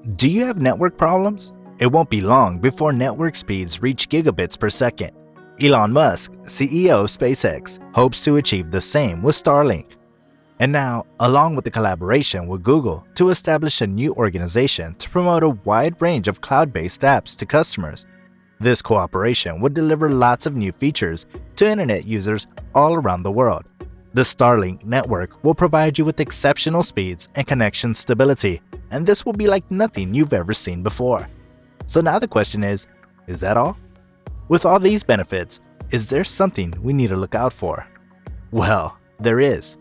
Do you have network problems? It won't be long before network speeds reach gigabits per second. Elon Musk, CEO of SpaceX, hopes to achieve the same with Starlink. And now, along with the collaboration with Google to establish a new organization to promote a wide range of cloud-based apps to customers. This cooperation would deliver lots of new features to internet users all around the world. The Starlink network will provide you with exceptional speeds and connection stability, and this will be like nothing you've ever seen before. So now the question is that all? With all these benefits, is there something we need to look out for? Well, there is.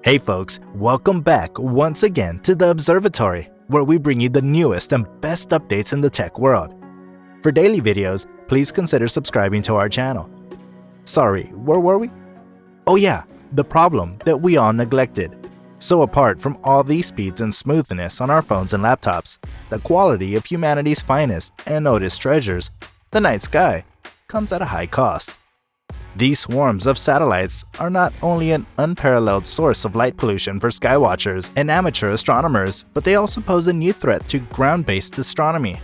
Hey folks, welcome back once again to the Observatory, where we bring you the newest and best updates in the tech world. For daily videos, please consider subscribing to our channel. Sorry, where were we? Oh yeah, the problem that we all neglected. So apart from all these speeds and smoothness on our phones and laptops, the quality of humanity's finest and oldest treasures, the night sky, comes at a high cost. These swarms of satellites are not only an unparalleled source of light pollution for skywatchers and amateur astronomers, but they also pose a new threat to ground-based astronomy.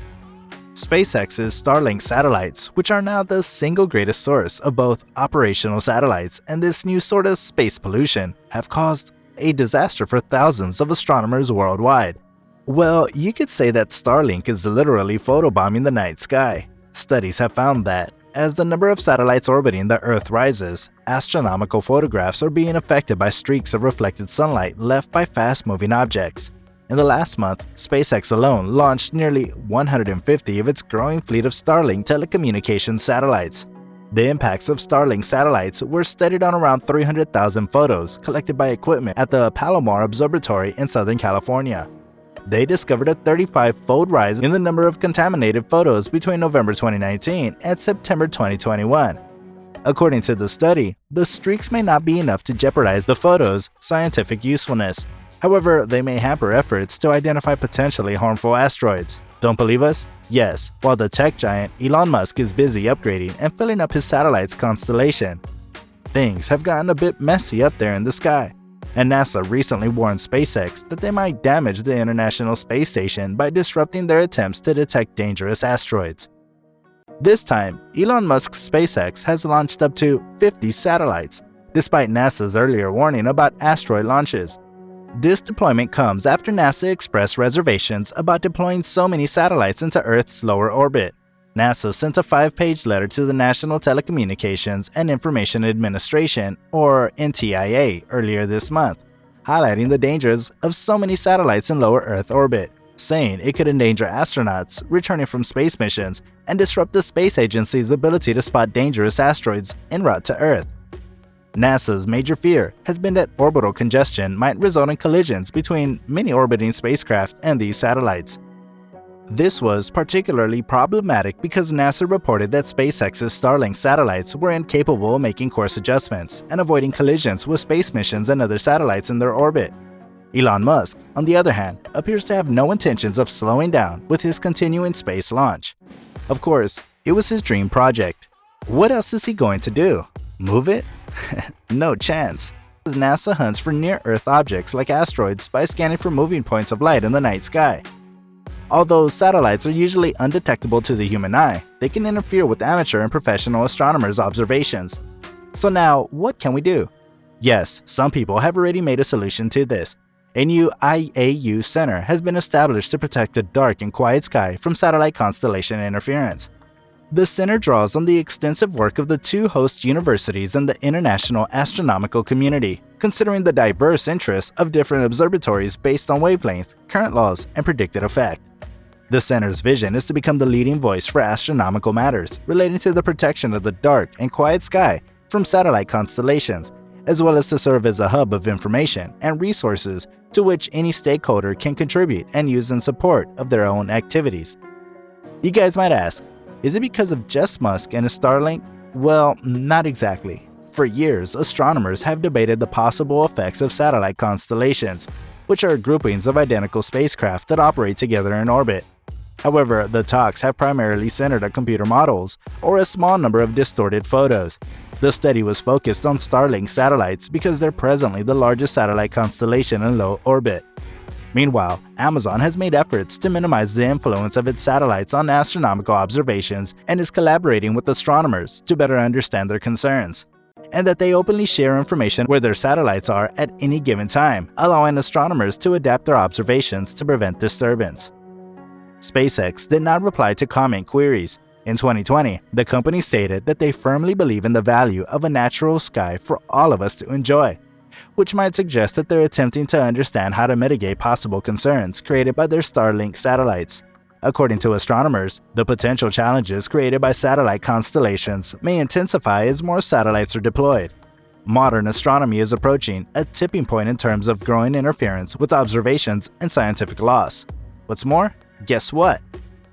SpaceX's Starlink satellites, which are now the single greatest source of both operational satellites and this new sort of space pollution, have caused a disaster for thousands of astronomers worldwide. Well, you could say that Starlink is literally photobombing the night sky. Studies have found that, as the number of satellites orbiting the Earth rises, astronomical photographs are being affected by streaks of reflected sunlight left by fast-moving objects. In the last month, SpaceX alone launched nearly 150 of its growing fleet of Starlink telecommunications satellites. The impacts of Starlink satellites were studied on around 300,000 photos collected by equipment at the Palomar Observatory in Southern California. They discovered a 35-fold rise in the number of contaminated photos between November 2019 and September 2021. According to the study, the streaks may not be enough to jeopardize the photos' scientific usefulness. However, they may hamper efforts to identify potentially harmful asteroids. Don't believe us? Yes, while the tech giant Elon Musk is busy upgrading and filling up his satellites constellation. Things have gotten a bit messy up there in the sky, and NASA recently warned SpaceX that they might damage the International Space Station by disrupting their attempts to detect dangerous asteroids. This time, Elon Musk's SpaceX has launched up to 50 satellites, despite NASA's earlier warning about asteroid launches. This deployment comes after NASA expressed reservations about deploying so many satellites into Earth's lower orbit. NASA sent a 5-page letter to the National Telecommunications and Information Administration, or NTIA, earlier this month, highlighting the dangers of so many satellites in lower Earth orbit, saying it could endanger astronauts returning from space missions and disrupt the space agency's ability to spot dangerous asteroids en route to Earth. NASA's major fear has been that orbital congestion might result in collisions between many orbiting spacecraft and these satellites. This was particularly problematic because NASA reported that SpaceX's Starlink satellites were incapable of making course adjustments and avoiding collisions with space missions and other satellites in their orbit. Elon Musk, on the other hand, appears to have no intentions of slowing down with his continuing space launch. Of course, it was his dream project. What else is he going to do? Move it? No chance. NASA hunts for near-Earth objects like asteroids by scanning for moving points of light in the night sky. Although satellites are usually undetectable to the human eye, they can interfere with amateur and professional astronomers' observations. So now, what can we do? Yes, some people have already made a solution to this. A new IAU center has been established to protect the dark and quiet sky from satellite constellation interference. The center draws on the extensive work of the two host universities and the international astronomical community, considering the diverse interests of different observatories based on wavelength, current laws, and predicted effect. The center's vision is to become the leading voice for astronomical matters relating to the protection of the dark and quiet sky from satellite constellations, as well as to serve as a hub of information and resources to which any stakeholder can contribute and use in support of their own activities. You guys might ask, is it because of just Musk and his Starlink? Well, not exactly. For years, astronomers have debated the possible effects of satellite constellations, which are groupings of identical spacecraft that operate together in orbit. However, the talks have primarily centered on computer models or a small number of distorted photos. The study was focused on Starlink satellites because they're presently the largest satellite constellation in low orbit. Meanwhile, Amazon has made efforts to minimize the influence of its satellites on astronomical observations and is collaborating with astronomers to better understand their concerns, and that they openly share information where their satellites are at any given time, allowing astronomers to adapt their observations to prevent disturbance. SpaceX did not reply to comment queries. In 2020, the company stated that they firmly believe in the value of a natural sky for all of us to enjoy, which might suggest that they're attempting to understand how to mitigate possible concerns created by their Starlink satellites. According to astronomers, the potential challenges created by satellite constellations may intensify as more satellites are deployed. Modern astronomy is approaching a tipping point in terms of growing interference with observations and scientific loss. What's more, guess what?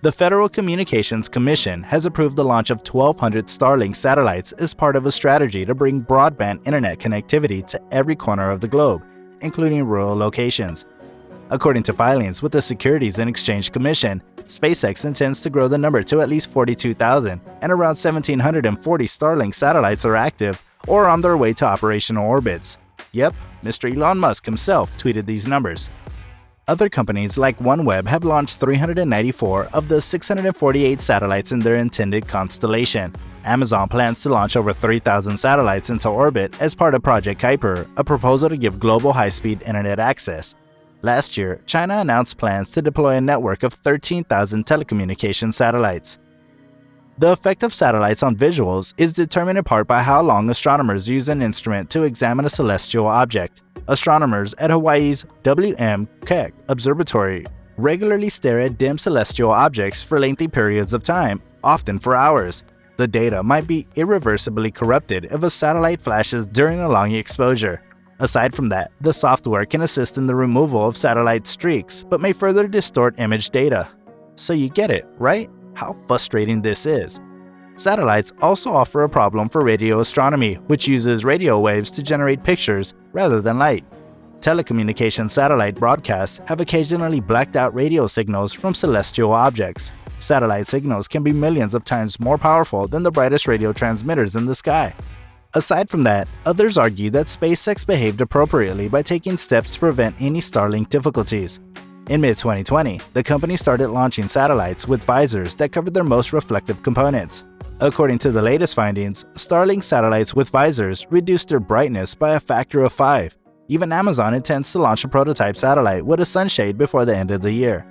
The Federal Communications Commission has approved the launch of 1,200 Starlink satellites as part of a strategy to bring broadband internet connectivity to every corner of the globe, including rural locations. According to filings with the Securities and Exchange Commission, SpaceX intends to grow the number to at least 42,000, and around 1,740 Starlink satellites are active or on their way to operational orbits. Yep, Mr. Elon Musk himself tweeted these numbers. Other companies like OneWeb have launched 394 of the 648 satellites in their intended constellation. Amazon plans to launch over 3,000 satellites into orbit as part of Project Kuiper, a proposal to give global high-speed internet access. Last year, China announced plans to deploy a network of 13,000 telecommunication satellites. The effect of satellites on visuals is determined in part by how long astronomers use an instrument to examine a celestial object. Astronomers at Hawaii's W.M. Keck Observatory regularly stare at dim celestial objects for lengthy periods of time, often for hours. The data might be irreversibly corrupted if a satellite flashes during a long exposure. Aside from that, the software can assist in the removal of satellite streaks, but may further distort image data. So you get it, right? How frustrating this is. Satellites also offer a problem for radio astronomy, which uses radio waves to generate pictures rather than light. Telecommunication satellite broadcasts have occasionally blacked out radio signals from celestial objects. Satellite signals can be millions of times more powerful than the brightest radio transmitters in the sky. Aside from that, others argue that SpaceX behaved appropriately by taking steps to prevent any Starlink difficulties. In mid-2020, the company started launching satellites with visors that covered their most reflective components. According to the latest findings, Starlink satellites with visors reduced their brightness by a factor of 5. Even Amazon intends to launch a prototype satellite with a sunshade before the end of the year.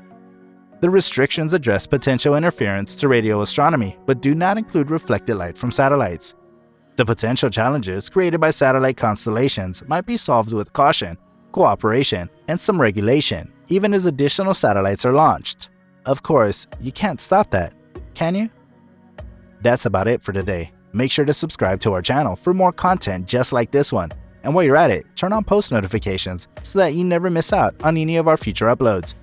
The restrictions address potential interference to radio astronomy, but do not include reflected light from satellites. The potential challenges created by satellite constellations might be solved with caution, cooperation, and some regulation, even as additional satellites are launched. Of course, you can't stop that, can you? That's about it for today. Make sure to subscribe to our channel for more content just like this one. And while you're at it, turn on post notifications so that you never miss out on any of our future uploads.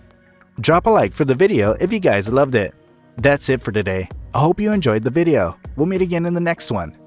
Drop a like for the video if you guys loved it. That's it for today. I hope you enjoyed the video. We'll meet again in the next one.